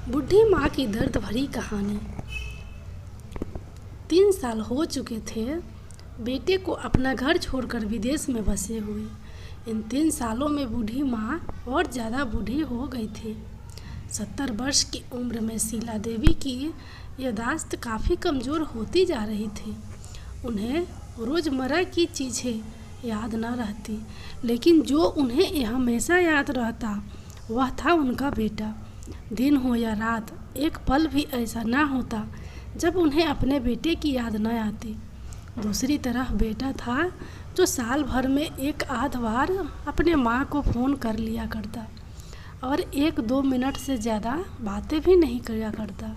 बूढ़ी माँ की दर्द भरी कहानी। 3 साल हो चुके थे बेटे को अपना घर छोड़कर विदेश में बसे हुए। इन 3 सालों में बूढ़ी माँ और ज़्यादा बूढ़ी हो गई थी। 70 वर्ष की उम्र में शीला देवी की याददाश्त काफ़ी कमज़ोर होती जा रही थी। उन्हें रोज़मर्रा की चीज़ें याद न रहती, लेकिन जो उन्हें हमेशा याद रहता वह था उनका बेटा। दिन हो या रात, एक पल भी ऐसा ना होता जब उन्हें अपने बेटे की याद न आती। दूसरी तरफ बेटा था जो साल भर में एक आध बार अपने माँ को फ़ोन कर लिया करता और 1-2 मिनट से ज़्यादा बातें भी नहीं किया करता।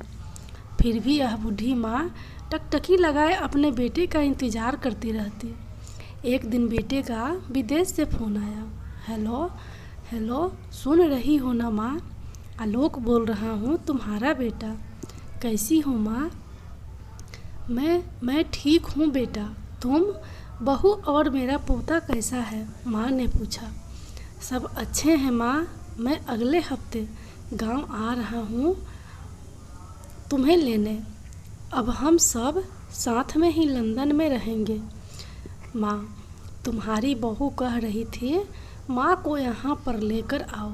फिर भी यह बूढ़ी माँ टकटकी लगाए अपने बेटे का इंतज़ार करती रहती। एक दिन बेटे का विदेश से फ़ोन आया। हेलो हेलो, सुन रही हो ना माँ? आलोक बोल रहा हूँ, तुम्हारा बेटा। कैसी हो माँ? मैं ठीक हूँ बेटा। तुम, बहू और मेरा पोता कैसा है? माँ ने पूछा। सब अच्छे हैं माँ। मैं अगले हफ्ते गांव आ रहा हूँ तुम्हें लेने। अब हम सब साथ में ही लंदन में रहेंगे। माँ, तुम्हारी बहू कह रही थी माँ को यहाँ पर लेकर आओ,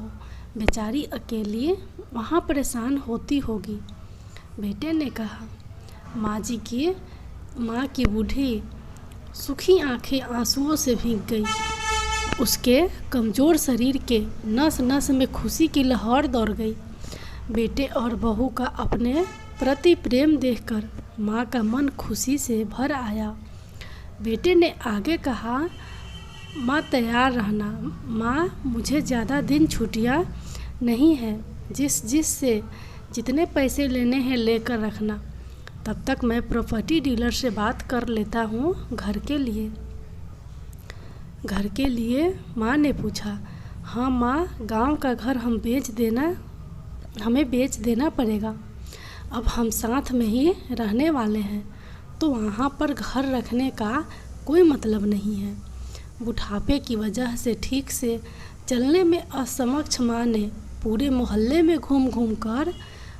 बेचारी अकेली वहाँ परेशान होती होगी। बेटे ने कहा। माँ की बूढ़ी सूखी आंखें आंसुओं से भीग गई। उसके कमज़ोर शरीर के नस नस में खुशी की लहर दौड़ गई। बेटे और बहू का अपने प्रति प्रेम देखकर माँ का मन खुशी से भर आया। बेटे ने आगे कहा, माँ तैयार रहना। माँ, मुझे ज़्यादा दिन छुट्टियाँ नहीं है। जिस से जितने पैसे लेने हैं लेकर रखना। तब तक मैं प्रॉपर्टी डीलर से बात कर लेता हूँ घर के लिए। माँ ने पूछा। हाँ माँ, गांव का घर हमें बेच देना पड़ेगा। अब हम साथ में ही रहने वाले हैं, तो वहाँ पर घर रखने का कोई मतलब नहीं है। बुढ़ापे की वजह से ठीक से चलने में असमक्ष माँ ने पूरे मोहल्ले में घूम घूम कर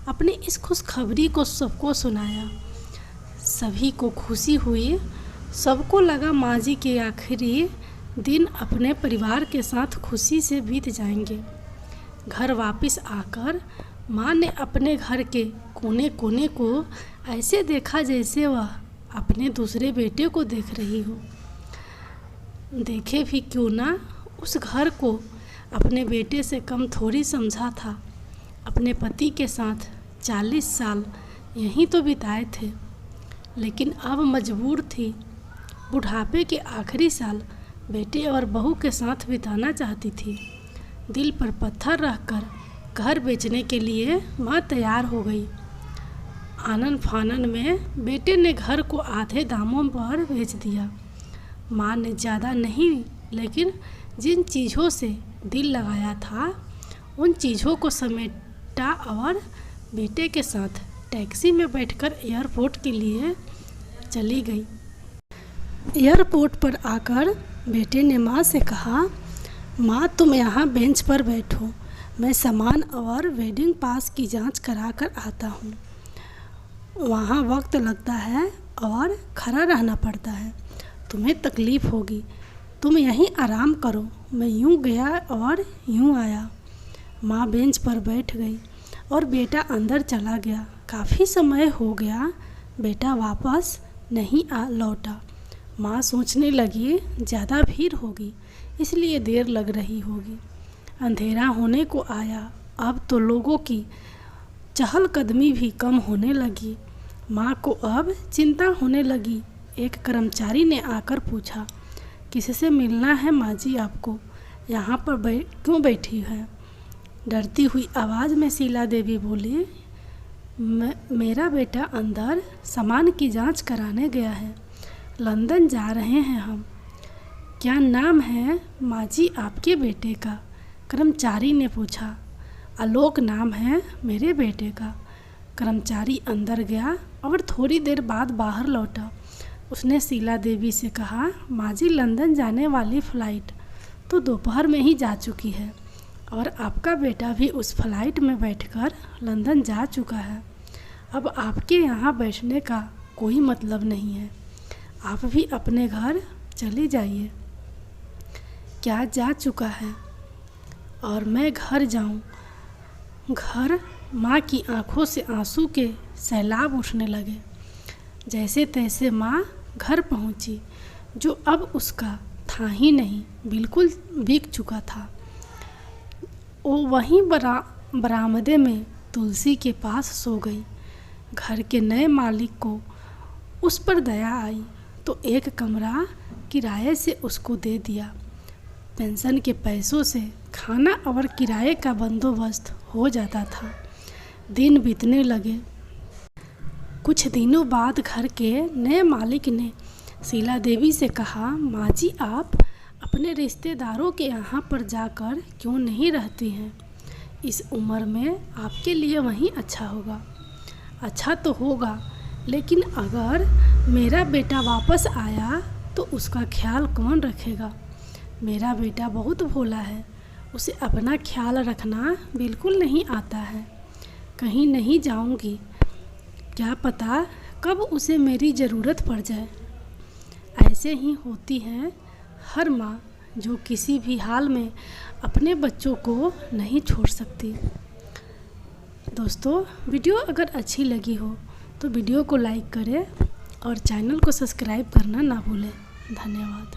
अपनी इस खुशखबरी को सबको सुनाया। सभी को खुशी हुई। सबको लगा माँ जी के आखिरी दिन अपने परिवार के साथ खुशी से बीत जाएंगे। घर वापस आकर माँ ने अपने घर के कोने कोने को ऐसे देखा जैसे वह अपने दूसरे बेटे को देख रही हो। देखे भी क्यों ना, उस घर को अपने बेटे से कम थोड़ी समझा था। अपने पति के साथ 40 साल यहीं तो बिताए थे, लेकिन अब मजबूर थी बुढ़ापे के आखिरी साल बेटे और बहू के साथ बिताना चाहती थी। दिल पर पत्थर रखकर घर बेचने के लिए माँ तैयार हो गई। आनन फानन में बेटे ने घर को आधे दामों पर बेच दिया। माँ ने ज़्यादा नहीं, लेकिन जिन चीज़ों से दिल लगाया था उन चीज़ों को समेटा और बेटे के साथ टैक्सी में बैठकर एयरपोर्ट के लिए चली गई। एयरपोर्ट पर आकर बेटे ने माँ से कहा, माँ तुम यहाँ बेंच पर बैठो, मैं सामान और वेडिंग पास की जांच करा कर आता हूँ। वहाँ वक्त लगता है और खड़ा रहना पड़ता है, तुम्हें तकलीफ़ होगी, तुम यहीं आराम करो। मैं यूँ गया और यूँ आया। माँ बेंच पर बैठ गई और बेटा अंदर चला गया। काफ़ी समय हो गया, बेटा वापस नहीं लौटा। माँ सोचने लगी ज़्यादा भीड़ होगी, इसलिए देर लग रही होगी। अंधेरा होने को आया। अब तो लोगों की चहलकदमी भी कम होने लगी। माँ को अब चिंता होने लगी। एक कर्मचारी ने आकर पूछा, किससे मिलना है माँ जी आपको? यहाँ पर क्यों बैठी है? डरती हुई आवाज़ में शीला देवी बोली, मेरा बेटा अंदर सामान की जांच कराने गया है, लंदन जा रहे हैं हम। क्या नाम है माँ जी आपके बेटे का? कर्मचारी ने पूछा। आलोक नाम है मेरे बेटे का। कर्मचारी अंदर गया और थोड़ी देर बाद बाहर लौटा। उसने शीला देवी से कहा, माँ जी लंदन जाने वाली फ़्लाइट तो दोपहर में ही जा चुकी है, और आपका बेटा भी उस फ्लाइट में बैठकर लंदन जा चुका है। अब आपके यहाँ बैठने का कोई मतलब नहीं है। आप भी अपने घर चली जाइए। क्या जा चुका है और मैं घर जाऊँ। घर माँ की आंखों से आंसू के सैलाब उठने लगे। जैसे तैसे माँ घर पहुँची, जो अब उसका था ही नहीं, बिल्कुल बिक चुका था। वो वहीं बरामदे में तुलसी के पास सो गई। घर के नए मालिक को उस पर दया आई तो एक कमरा किराए से उसको दे दिया। पेंशन के पैसों से खाना और किराए का बंदोबस्त हो जाता था। दिन बीतने लगे। कुछ दिनों बाद घर के नए मालिक ने शीला देवी से कहा, माँ जी आप अपने रिश्तेदारों के यहाँ पर जाकर क्यों नहीं रहती हैं? इस उम्र में आपके लिए वहीं अच्छा होगा। अच्छा तो होगा, लेकिन अगर मेरा बेटा वापस आया तो उसका ख्याल कौन रखेगा? मेरा बेटा बहुत भोला है, उसे अपना ख्याल रखना बिल्कुल नहीं आता है। कहीं नहीं जाऊंगी, क्या पता कब उसे मेरी ज़रूरत पड़ जाए। ऐसे ही होती हैं हर माँ, जो किसी भी हाल में अपने बच्चों को नहीं छोड़ सकती। दोस्तों, वीडियो अगर अच्छी लगी हो तो वीडियो को लाइक करें और चैनल को सब्सक्राइब करना ना भूलें। धन्यवाद।